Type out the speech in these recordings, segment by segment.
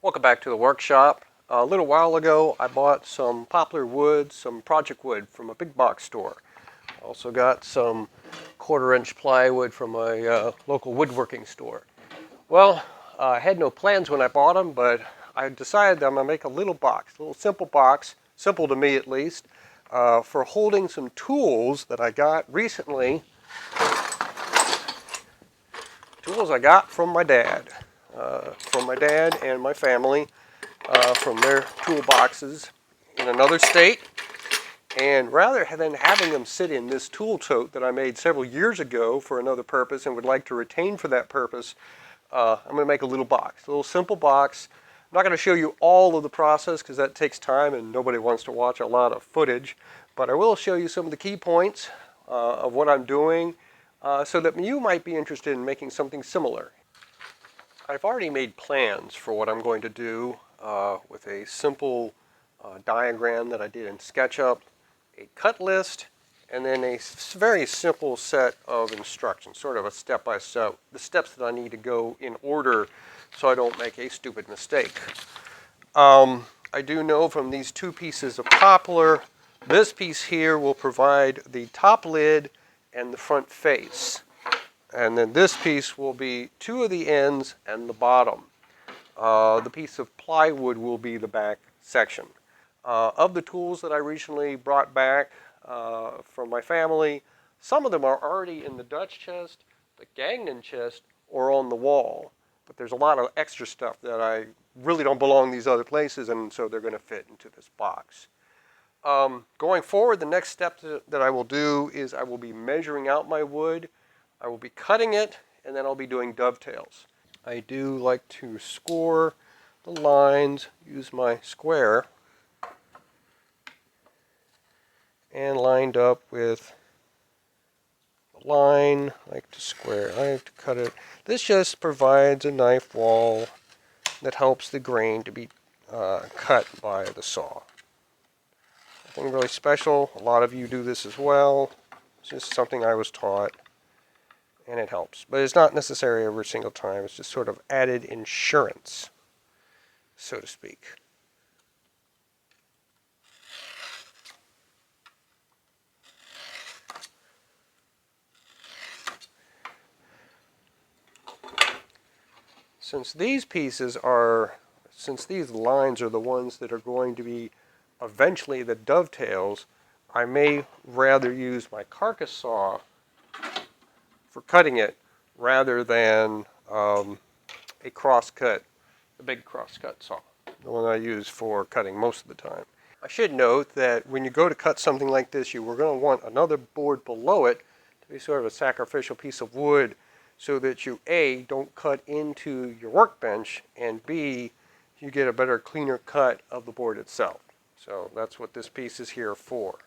Welcome back to the workshop. A little while ago I bought some poplar wood, some project wood from a big box store. Also got some 1/4-inch plywood from a local woodworking store. Well, I had no plans when I bought them, but I decided that I'm going to make a little box, a little simple box, simple to me at least, for holding some tools that I got recently. Tools I got from my dad. From my dad and my family, from their toolboxes in another state. And rather than having them sit in this tool tote that I made several years ago for another purpose and would like to retain for that purpose, I'm going to make a little box, a little simple box. I'm not going to show you all of the process because that takes time and nobody wants to watch a lot of footage, but I will show you some of the key points of what I'm doing so that you might be interested in making something similar. I've already made plans for what I'm going to do with a simple diagram that I did in SketchUp, a cut list, and then a very simple set of instructions, sort of a step-by-step, the steps that I need to go in order so I don't make a stupid mistake. I do know from these two pieces of poplar, this piece here will provide the top lid and the front face. And then this piece will be two of the ends and the bottom. The piece of plywood will be the back section. Of the tools that I recently brought back from my family, some of them are already in the Dutch chest, the Gagnon chest, or on the wall. But there's a lot of extra stuff that I really don't belong these other places, and so they're going to fit into this box. Going forward, the next step that I will do is I will be measuring out my wood. I will be cutting it, and then I'll be doing dovetails. I do like to score the lines, use my square, and lined up with the line. I like to square. I have to cut it. This just provides a knife wall that helps the grain to be cut by the saw. Nothing really special. A lot of you do this as well. It's just something I was taught, and it helps. But it's not necessary every single time. It's just sort of added insurance, so to speak. Since these lines are the ones that are going to be eventually the dovetails, I may rather use my carcass saw for cutting it rather than a crosscut, the big crosscut saw, the one I use for cutting most of the time. I should note that when you go to cut something like this, you were going to want another board below it to be sort of a sacrificial piece of wood so that you, A, don't cut into your workbench, and B, you get a better, cleaner cut of the board itself. So that's what this piece is here for.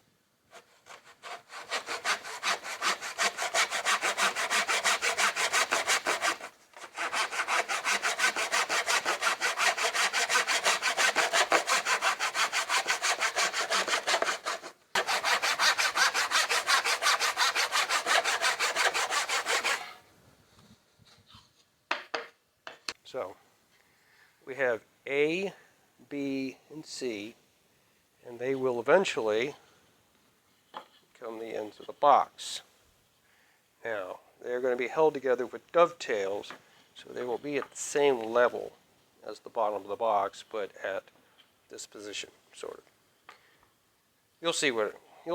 So we have A, B, and C, and they will eventually become the ends of the box. Now, they're going to be held together with dovetails, so they will be at the same level as the bottom of the box, but at this position, sort of. You'll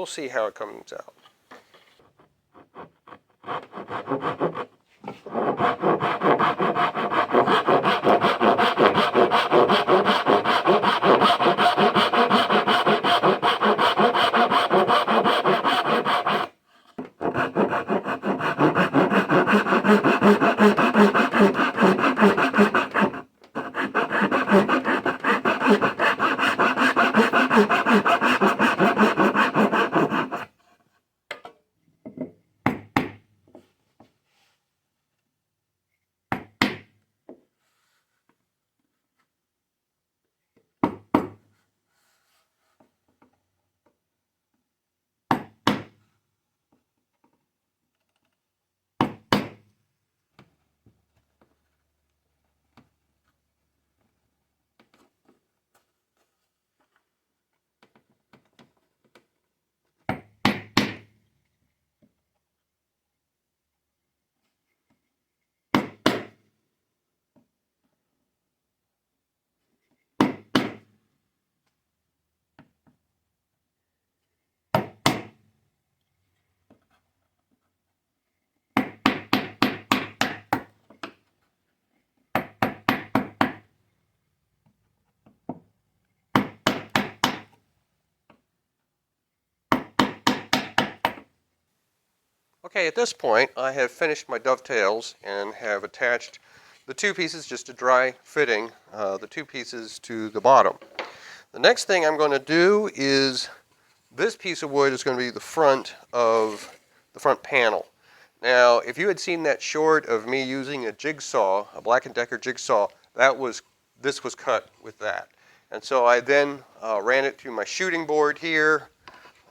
see how it comes out. Okay, at this point I have finished my dovetails and have attached the two pieces, just a dry fitting, the two pieces to the bottom. The next thing I'm going to do is, this piece of wood is going to be the front of the front panel. Now, if you had seen that short of me using a jigsaw, a Black & Decker jigsaw, this was cut with that. And so I then ran it through my shooting board here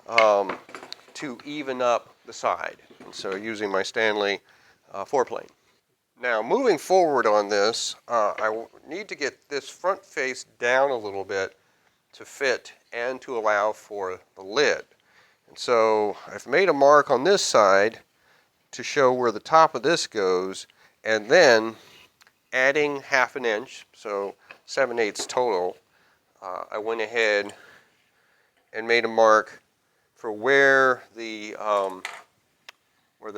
to even up the side. And so using my Stanley 4-plane. Now, moving forward on this, I need to get this front face down a little bit to fit and to allow for the lid. And so I've made a mark on this side to show where the top of this goes, and then adding 1/2 inch, so 7/8 total, I went ahead and made a mark for where the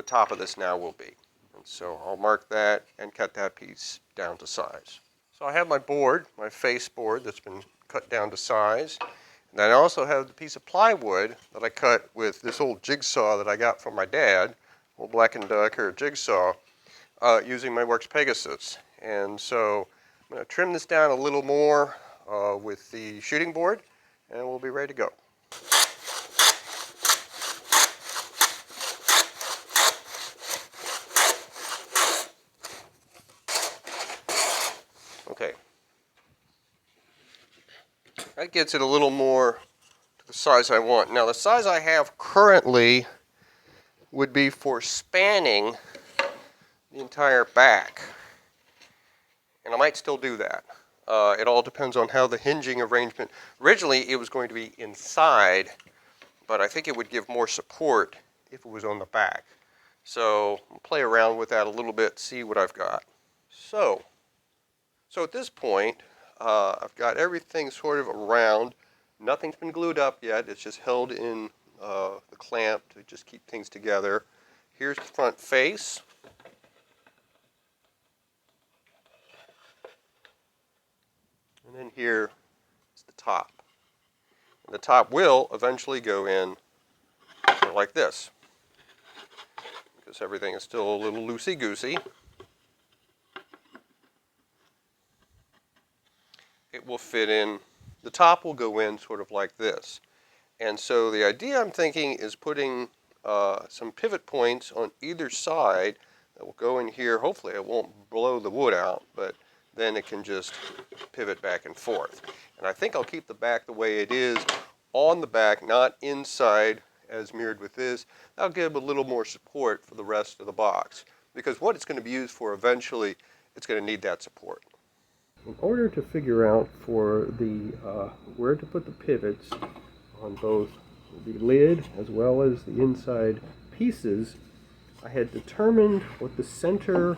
top of this now will be. And so I'll mark that and cut that piece down to size. So I have my board, my face board that's been cut down to size. And then I also have the piece of plywood that I cut with this old jigsaw that I got from my dad, old Black & Decker jigsaw, using my Works Pegasus. And so I'm going to trim this down a little more with the shooting board, and we'll be ready to go. Okay. That gets it a little more to the size I want. Now, the size I have currently would be for spanning the entire back. And I might still do that. It all depends on how the hinging arrangement. Originally, it was going to be inside, but I think it would give more support if it was on the back. So I'll play around with that a little bit, see what I've got. So at this point, I've got everything sort of around. Nothing's been glued up yet. It's just held in the clamp to just keep things together. Here's the front face. And then here is the top. And the top will eventually go in like this, because everything is still a little loosey-goosey. It will fit in, the top will go in sort of like this. And so the idea I'm thinking is putting some pivot points on either side that will go in here. Hopefully it won't blow the wood out, but then it can just pivot back and forth. And I think I'll keep the back the way it is on the back, not inside as mirrored with this. That'll give a little more support for the rest of the box, because what it's going to be used for eventually, it's going to need that support. In order to figure out for the where to put the pivots on both the lid as well as the inside pieces, I had determined what the center,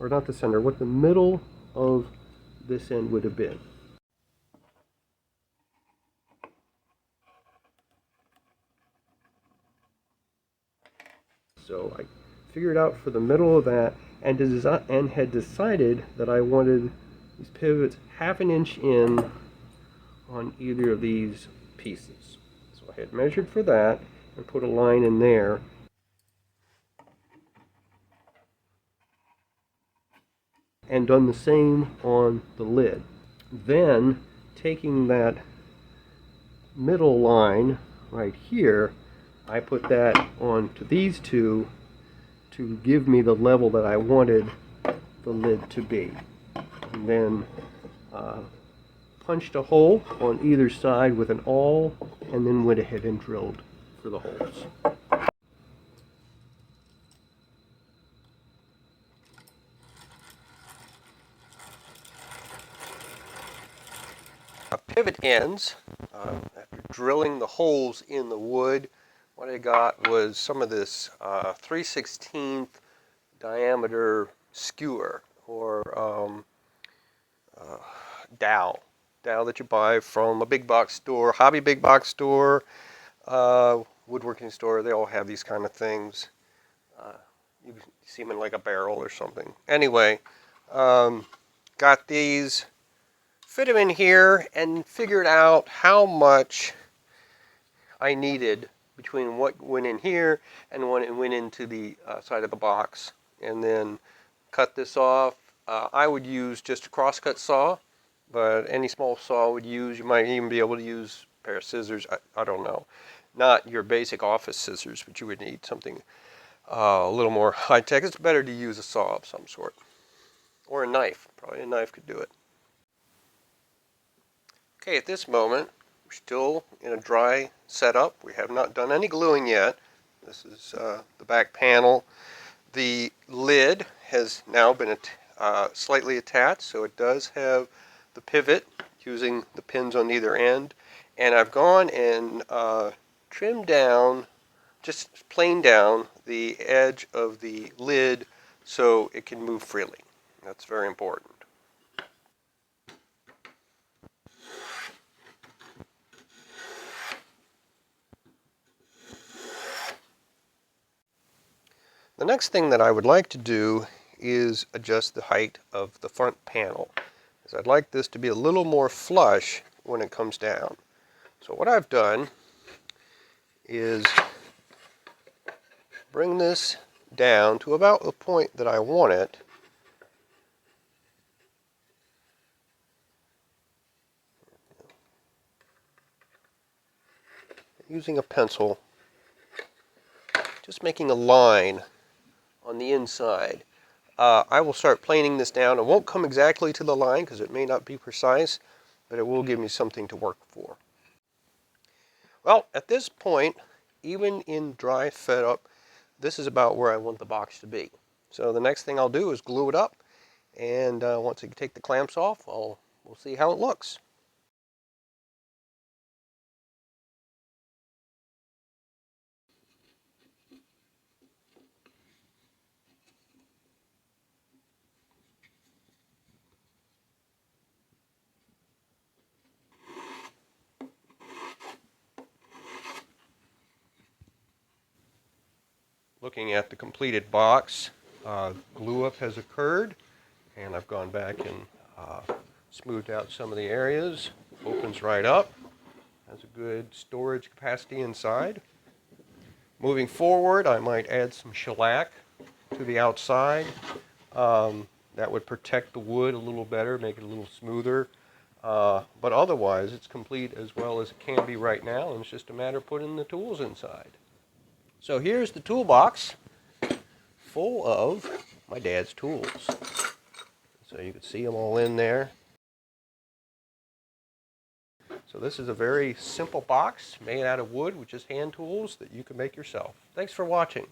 or not the center, what the middle of this end would have been. So I figured out for the middle of that, and had decided that I wanted these pivots 1/2 inch in on either of these pieces. So I had measured for that and put a line in there. And done the same on the lid. Then taking that middle line right here, I put that onto these two to give me the level that I wanted the lid to be. And then punched a hole on either side with an awl, and then went ahead and drilled for the holes. Pivot ends, after drilling the holes in the wood, what I got was some of this 3/16 diameter skewer, or dowel that you buy from a big box store, hobby big box store, woodworking store. They all have these kind of things. You see them in like a barrel or something. Anyway, got these, fit them in here, and figured out how much I needed between what went in here and what went into the side of the box. And then cut this off. I would use just a crosscut saw, but any small saw would use. You might even be able to use a pair of scissors. I don't know. Not your basic office scissors, but you would need something a little more high tech. It's better to use a saw of some sort. Or a knife. Probably a knife could do it. Okay, at this moment, we're still in a dry setup. We have not done any gluing yet. This is the back panel. The lid has now been slightly attached, so it does have the pivot using the pins on either end. And I've gone and trimmed down, just planed down, the edge of the lid so it can move freely. That's very important. The next thing that I would like to do is adjust the height of the front panel, as I'd like this to be a little more flush when it comes down. So what I've done is bring this down to about the point that I want it. Using a pencil, just making a line on the inside. I will start planing this down. It won't come exactly to the line because it may not be precise, but it will give me something to work for. Well, at this point, even in dry setup, this is about where I want the box to be. So the next thing I'll do is glue it up, and once I take the clamps off, we'll see how it looks. Looking at the completed box, glue up has occurred, and I've gone back and smoothed out some of the areas. Opens right up, has a good storage capacity inside. Moving forward, I might add some shellac to the outside. That would protect the wood a little better, make it a little smoother. But otherwise, it's complete as well as it can be right now, and it's just a matter of putting the tools inside. So here's the toolbox full of my dad's tools. So you can see them all in there. So this is a very simple box made out of wood with just hand tools that you can make yourself. Thanks for watching.